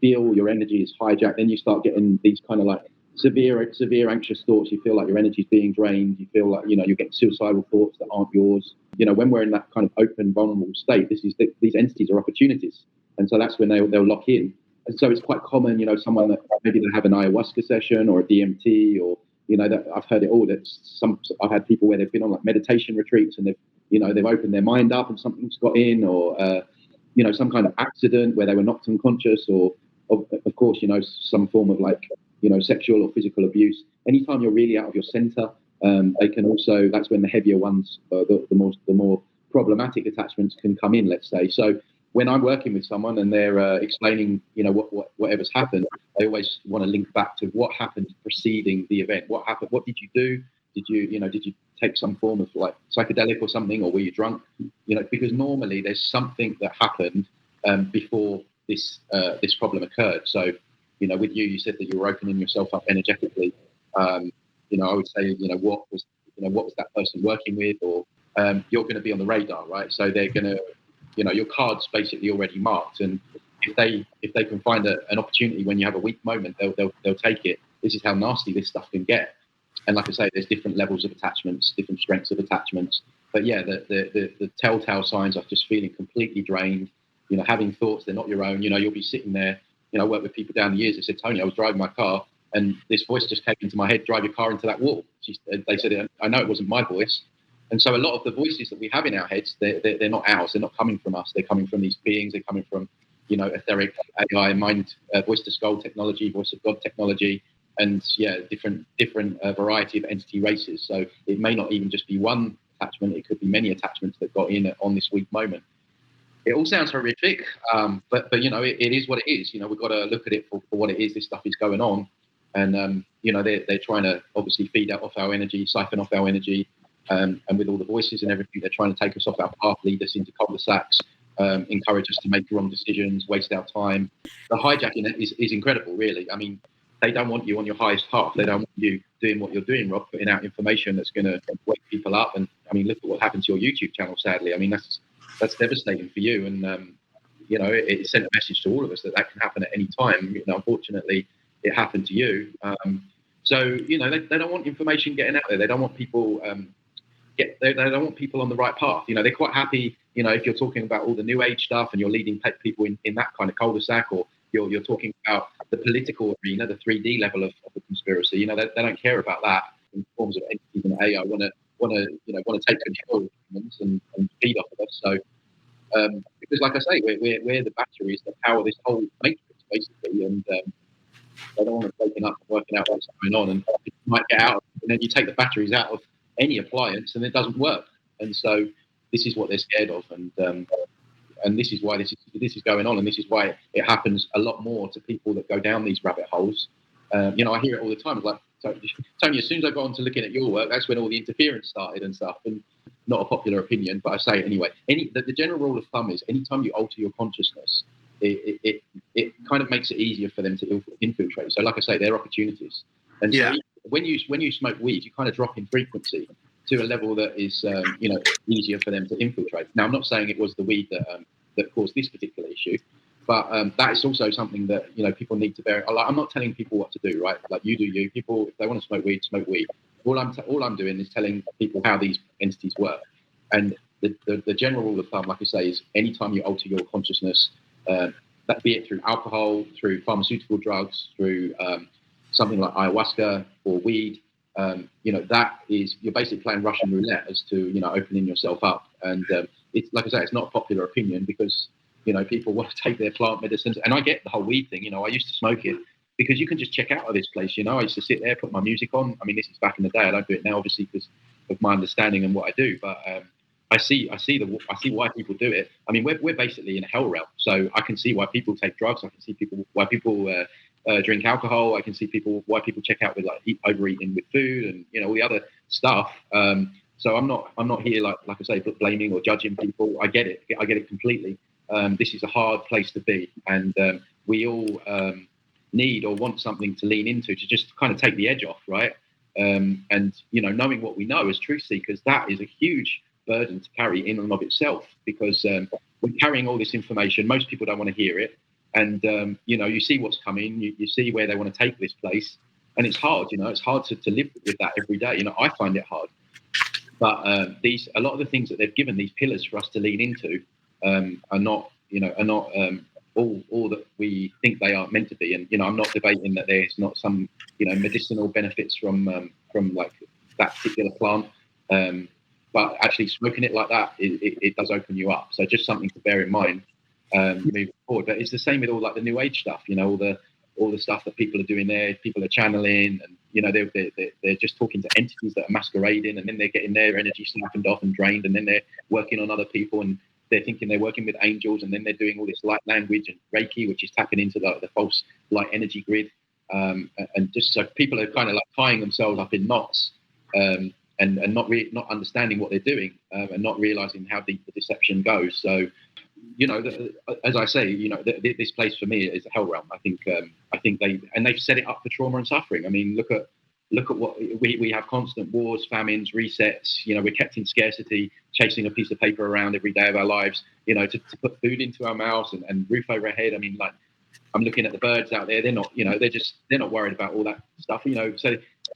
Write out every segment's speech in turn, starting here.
feel your energy is hijacked. Then you start getting these kind of like severe anxious thoughts. You feel like your energy is being drained. You feel like, you get suicidal thoughts that aren't yours. When we're in that kind of open, vulnerable state, these entities are opportunities. And so that's when they'll lock in. And so it's quite common, someone that maybe they have an ayahuasca session or a DMT, or, that I've heard it all. I've had people where they've been on like meditation retreats, and they've opened their mind up and something's got in, or, some kind of accident where they were knocked unconscious, or of course, some form of like, sexual or physical abuse. Anytime you're really out of your center, they can also, that's when the heavier ones, the more problematic attachments can come in, let's say. So when I'm working with someone and they're explaining, whatever's happened, they always want to link back to what happened preceding the event. What happened? What did you do? Did you take some form of like psychedelic or something, or were you drunk? Because normally there's something that happened before this problem occurred. So, with you said that you were opening yourself up energetically. I would say, what was that person working with, or you're going to be on the radar, right? So they're going to, your card's basically already marked, and if they can find an opportunity when you have a weak moment, they'll take it. This is how nasty this stuff can get. And like I say, there's different levels of attachments, different strengths of attachments. But yeah, the telltale signs are just feeling completely drained, having thoughts, they're not your own. You'll be sitting there, I worked with people down the years that said, Tony, I was driving my car and this voice just came into my head, drive your car into that wall. They said, I know it wasn't my voice. And so a lot of the voices that we have in our heads, they're not ours. They're not coming from us. They're coming from these beings. They're coming from, etheric AI, mind, voice to skull technology, voice of God technology, and yeah, different variety of entity races. So it may not even just be one attachment. It could be many attachments that got in on this weak moment. It all sounds horrific, but it is what it is. We've got to look at it for what it is. This stuff is going on, and they're trying to obviously feed off our energy, siphon off our energy, and with all the voices and everything, they're trying to take us off our path, lead us into cul-de-sacs, encourage us to make wrong decisions, waste our time. The hijacking is incredible, really. I mean, they don't want you on your highest path. They don't want you doing what you're doing, Rob, putting out information that's going to wake people up. And I mean, look at what happened to your YouTube channel, sadly. I mean, that's devastating for you. And, it sent a message to all of us that can happen at any time. Unfortunately, it happened to you. So, they don't want information getting out there. They don't want people they don't want people on the right path. They're quite happy, if you're talking about all the new age stuff and you're leading people in that kind of cul-de-sac, or you're talking about the political arena, the 3D level of the conspiracy. They don't care about that in forms of entities and AI want to take control of humans and feed off of us. So because, like I say, we're the batteries that power this whole matrix, basically, and they don't want us waking up and working out what's going on, and you might get out, and then you take the batteries out of any appliance, and it doesn't work. And so this is what they're scared of, and this is why this is going on, and this is why it happens a lot more to people that go down these rabbit holes. I hear it all the time. It's like, Tony, as soon as I got on to looking at your work, that's when all the interference started and stuff. And not a popular opinion, but I say it anyway. The general rule of thumb is anytime you alter your consciousness, it kind of makes it easier for them to infiltrate. So, like I say, they're opportunities. And so when you smoke weed, you kind of drop in frequency to a level that is easier for them to infiltrate. Now, I'm not saying it was the weed that caused this particular issue, but that is also something that people need to bear. I'm not telling people what to do, right? Like you do you. People, if they want to smoke weed, smoke weed. All I'm doing is telling people how these entities work. And the general rule of thumb, like I say, is anytime you alter your consciousness, that be it through alcohol, through pharmaceutical drugs, through something like ayahuasca or weed, that is, you're basically playing Russian roulette as to opening yourself up. And it's like I say, it's not a popular opinion because people want to take their plant medicines, and I get the whole weed thing. I used to smoke it because you can just check out of this place. I used to sit there, put my music on. I mean, this is back in the day. I don't do it now, obviously, because of my understanding and what I do. But I see why people do it. I mean, we're basically in a hell realm, so I can see why people take drugs. I can see why people drink alcohol. I can see why people check out with overeating with food and all the other stuff. So I'm not here like I say, blaming or judging people. I get it completely. This is a hard place to be, and we all need or want something to lean into to just kind of take the edge off, right? And knowing what we know as truth seekers, that is a huge burden to carry in and of itself, because we're carrying all this information. Most people don't want to hear it, and you see what's coming, you see where they want to take this place, and it's hard. It's hard to live with that every day. I find it hard. But a lot of the things that they've given, these pillars for us to lean into, are not all that we think they are meant to be. And I'm not debating that there's not some medicinal benefits from like that particular plant. But actually smoking it like that, it does open you up. So just something to bear in mind moving forward. But it's the same with all like the new age stuff. All the stuff that people are doing there. People are channeling, and they're just talking to entities that are masquerading, and then they're getting their energy snapped off and drained, and then they're working on other people, and they're thinking they're working with angels, and then they're doing all this light language and Reiki, which is tapping into the false light energy grid. And just so people are kind of like tying themselves up in knots, and not understanding what they're doing, and not realizing how deep the deception goes. So, as I say, this place for me is a hell realm. I think they've set it up for trauma and suffering. I mean, look at what we have: constant wars, famines, resets. We're kept in scarcity, chasing a piece of paper around every day of our lives. To put food into our mouths and roof over our head. I mean, like, I'm looking at the birds out there. They're not, they're not worried about all that stuff.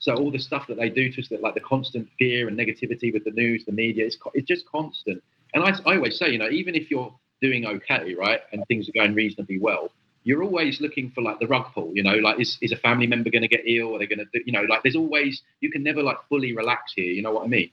So all the stuff that they do to us, that like the constant fear and negativity with the news, the media, it's just constant. And I always say, even if you're doing okay, right, and things are going reasonably well, you're always looking for like the rug pull. Like is a family member going to get ill? Are they going to do? Like there's always, you can never like fully relax here. You know what I mean?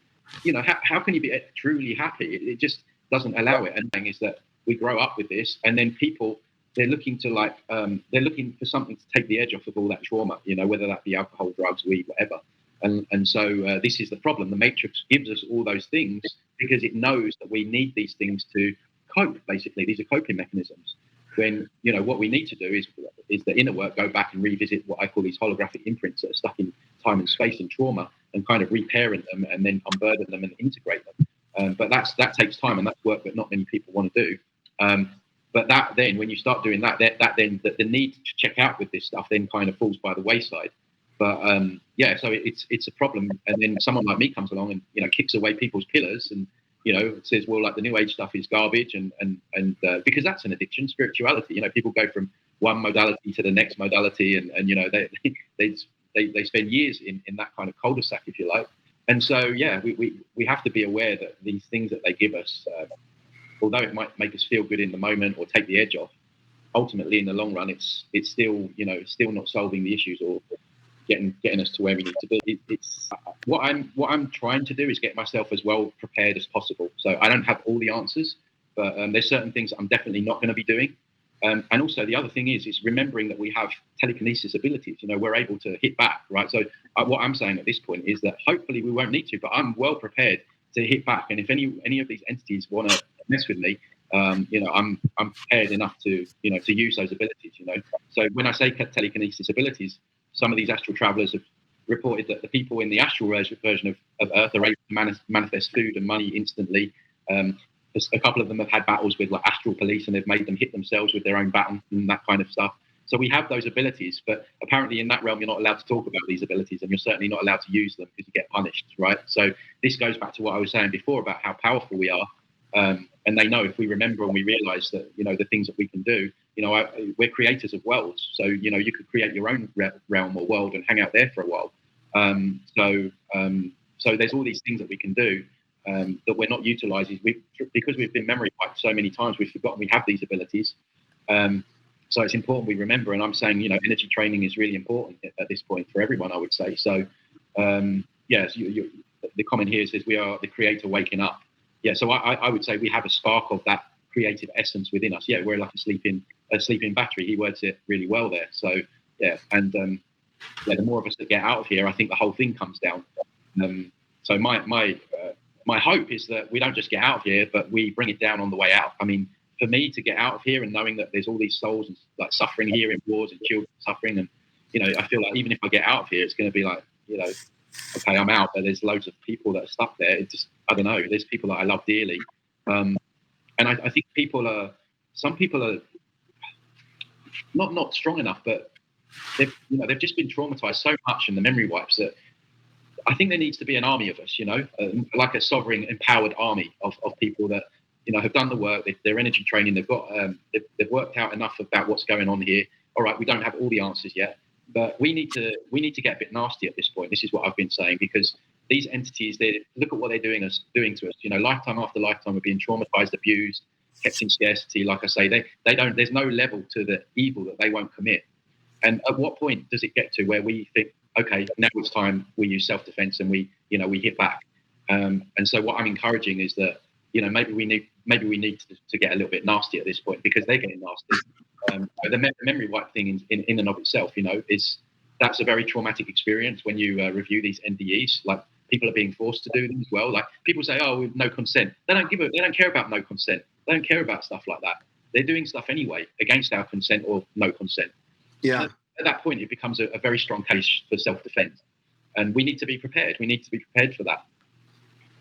How can you be truly happy? It just doesn't allow it. And the thing is that we grow up with this, and then people, they're looking to like they're looking for something to take the edge off of all that trauma, whether that be alcohol, drugs, weed, whatever. And so this is the problem. The Matrix gives us all those things because it knows that we need these things to cope. Basically, these are coping mechanisms. When what we need to do is the inner work, go back and revisit what I call these holographic imprints that are stuck in time and space and trauma, and kind of reparent them and then unburden them and integrate them. But that takes time, and that's work that not many people want to do. But that then, when you start doing that then the need to check out with this stuff then kind of falls by the wayside. But so it's a problem. And then someone like me comes along and kicks away people's pillars and says, well, like the new age stuff is garbage, and because that's an addiction, spirituality. People go from one modality to the next modality, and they spend years in that kind of cul-de-sac, if you like. And so we have to be aware that these things that they give us, although it might make us feel good in the moment or take the edge off, ultimately in the long run, it's still still not solving the issues or getting us to where we need to be. It's what I'm trying to do is get myself as well prepared as possible. So I don't have all the answers, but there's certain things I'm definitely not going to be doing. And also the other thing is remembering that we have telekinesis abilities. We're able to hit back, right? So what I'm saying at this point is that hopefully we won't need to, but I'm well prepared to hit back. And if any of these entities want to mess with me, I'm prepared enough to use those abilities. So when I say telekinesis abilities, some of these astral travelers have reported that the people in the astral version of Earth are able to manifest food and money instantly. A couple of them have had battles with like astral police, and they've made them hit themselves with their own baton and that kind of stuff. So we have those abilities, but apparently in that realm, you're not allowed to talk about these abilities, and you're certainly not allowed to use them because you get punished, right? So this goes back to what I was saying before about how powerful we are. And they know if we remember and we realize that, the things that we can do, we're creators of worlds. So, you could create your own realm or world and hang out there for a while. So there's all these things that we can do that we're not utilizing. Because we've been memory wiped so many times, we've forgotten we have these abilities. So it's important we remember. And I'm saying, energy training is really important at this point for everyone, I would say. So, yes, the comment here says we are the creator waking up. Yeah, so I would say we have a spark of that creative essence within us. Yeah, we're like a sleeping battery. He words it really well there. So yeah, and the more of us that get out of here, I think the whole thing comes down. So my hope is that we don't just get out of here, but we bring it down on the way out. I mean, for me to get out of here and knowing that there's all these souls and like suffering here in wars and children suffering, and I feel like even if I get out of here, it's going to be like okay, I'm out, but there's loads of people that are stuck there. It's just, I don't know. There's people that I love dearly, and I think some people are not strong enough, but they've just been traumatized so much in the memory wipes that I think there needs to be an army of us, like a sovereign, empowered army of people that have done the work. They're energy training. They've worked out enough about what's going on here. All right, we don't have all the answers yet, but we need to get a bit nasty at this point. This is what I've been saying, because these entities, they look at what they're doing to us. Lifetime after lifetime, we're being traumatized, abused, kept in scarcity. Like I say, they don't. There's no level to the evil that they won't commit. And at what point does it get to where we think, okay, now it's time we use self-defense and we hit back? And so what I'm encouraging is that maybe we need to get a little bit nasty at this point, because they're getting nasty. The memory wipe thing in and of itself, that's a very traumatic experience when you review these NDEs. Like, people are being forced to do them as well. Like, people say, oh, with no consent. They don't care about no consent. They don't care about stuff like that. They're doing stuff anyway against our consent or no consent. Yeah. So at that point, it becomes a very strong case for self-defense, and we need to be prepared. We need to be prepared for that.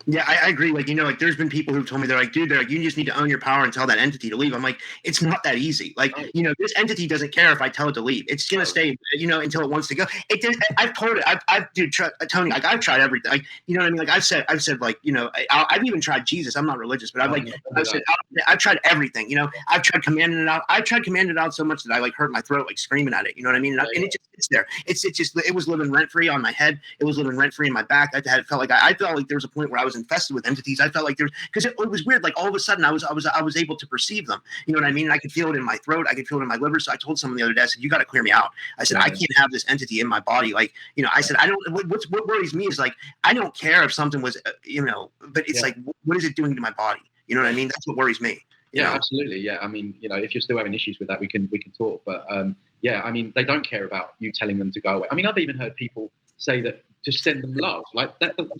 Yeah, I agree. Like, there's been people who've told me, they're like, dude, you just need to own your power and tell that entity to leave. I'm like, it's not that easy. Like, this entity doesn't care if I tell it to leave. It's going to stay, until it wants to go. I've told it, Tony, like, I've tried everything. Like, you know what I mean? Like, I've said, like, I've even tried Jesus. I'm not religious, but I've tried everything. I've tried commanding it out. I've tried commanding it out so much that I like hurt my throat, like screaming at it. You know what I mean? And it just sits there. It was living rent free on my head. It was living rent free in my back. I felt like there was a point where I was infested with entities. I felt like because it was weird. Like, all of a sudden I was able to perceive them. You know what I mean? And I could feel it in my throat. I could feel it in my liver. So I told someone the other day, I said, you got to clear me out. I said, I can't have this entity in my body. Like, I said, I don't, what worries me is, like, I don't care if something was, but it's like, what is it doing to my body? You know what I mean? That's what worries me. Yeah, absolutely. Yeah. I mean, if you're still having issues with that, we can talk, but yeah, I mean, they don't care about you telling them to go away. I mean, I've even heard people say that just send them love, like that. Like,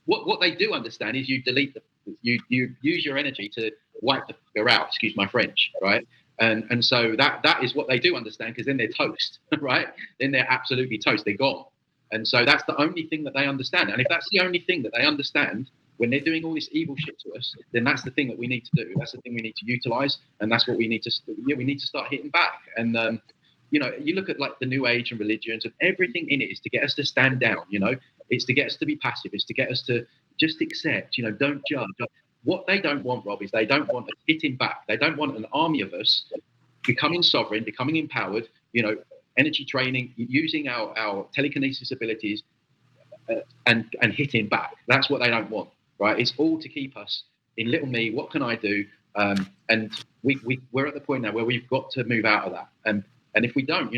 what they do understand is you delete you use your energy to wipe the figure out. Excuse my French, right? And so that is what they do understand, because then they're toast, right? Then they're absolutely toast. They're gone. And so that's the only thing that they understand. And if that's the only thing that they understand when they're doing all this evil shit to us, then that's the thing that we need to do. That's the thing we need to utilize, and that's what we need to. We need to start hitting back. And you look at like the New Age and religions, and everything in it is to get us to stand down. It's to get us to be passive. It's to get us to just accept. Don't judge. What they don't want, Rob, is they don't want us hitting back. They don't want an army of us becoming sovereign, becoming empowered. Energy training, using our telekinesis abilities, and hitting back. That's what they don't want, right? It's all to keep us in little me. What can I do? And we're at the point now where we've got to move out of that. And if we don't,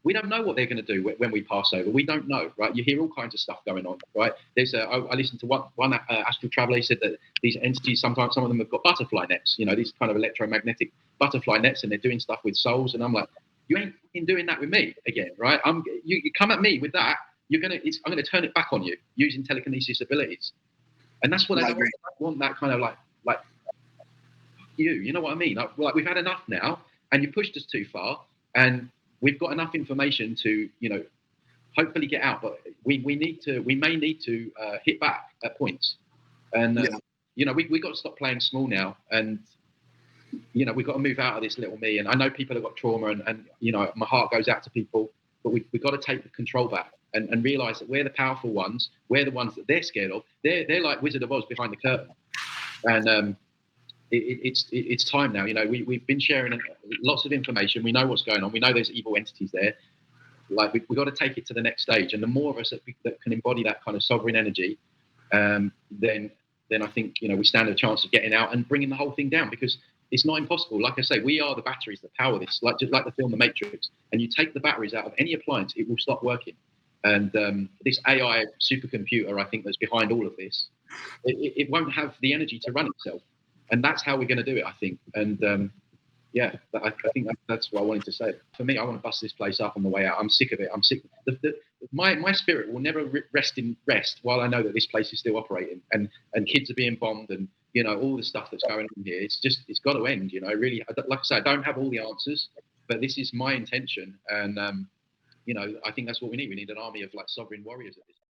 we don't know what they're going to do when we pass over. We don't know, right? You hear all kinds of stuff going on, right? I listened to one astral traveler. He said that these entities, sometimes some of them have got butterfly nets, these kind of electromagnetic butterfly nets, and they're doing stuff with souls. And I'm like, you ain't fucking doing that with me again, right? You come at me with that, I'm gonna turn it back on you using telekinesis abilities. And that's what I don't want, that kind of like you know what I mean? Like we've had enough now, and you pushed us too far, and we've got enough information to, hopefully get out, but we may need to hit back at points. And, we've got to stop playing small now. And, we've got to move out of this little me. And I know people have got trauma, and my heart goes out to people, but we've got to take the control back and realize that we're the powerful ones. We're the ones that they're scared of. They're like Wizard of Oz behind the curtain. And, it's time now. We've been sharing lots of information. We know what's going on. We know there's evil entities there. Like, we've got to take it to the next stage. And the more of us that can embody that kind of sovereign energy, then I think we stand a chance of getting out and bringing the whole thing down, because it's not impossible. Like I say, we are the batteries that power this. Just like the film The Matrix. And you take the batteries out of any appliance, it will stop working. And this AI supercomputer, I think, that's behind all of this, it won't have the energy to run itself. And that's how we're going to do it, I think. And I think that's what I wanted to say. For me, I want to bust this place up on the way out. I'm sick of it. I'm sick. My spirit will never rest while I know that this place is still operating, and kids are being bombed, and all the stuff that's going on here. It's got to end. Really, like I say, I don't have all the answers, but this is my intention, and I think that's what we need. We need an army of like sovereign warriors at this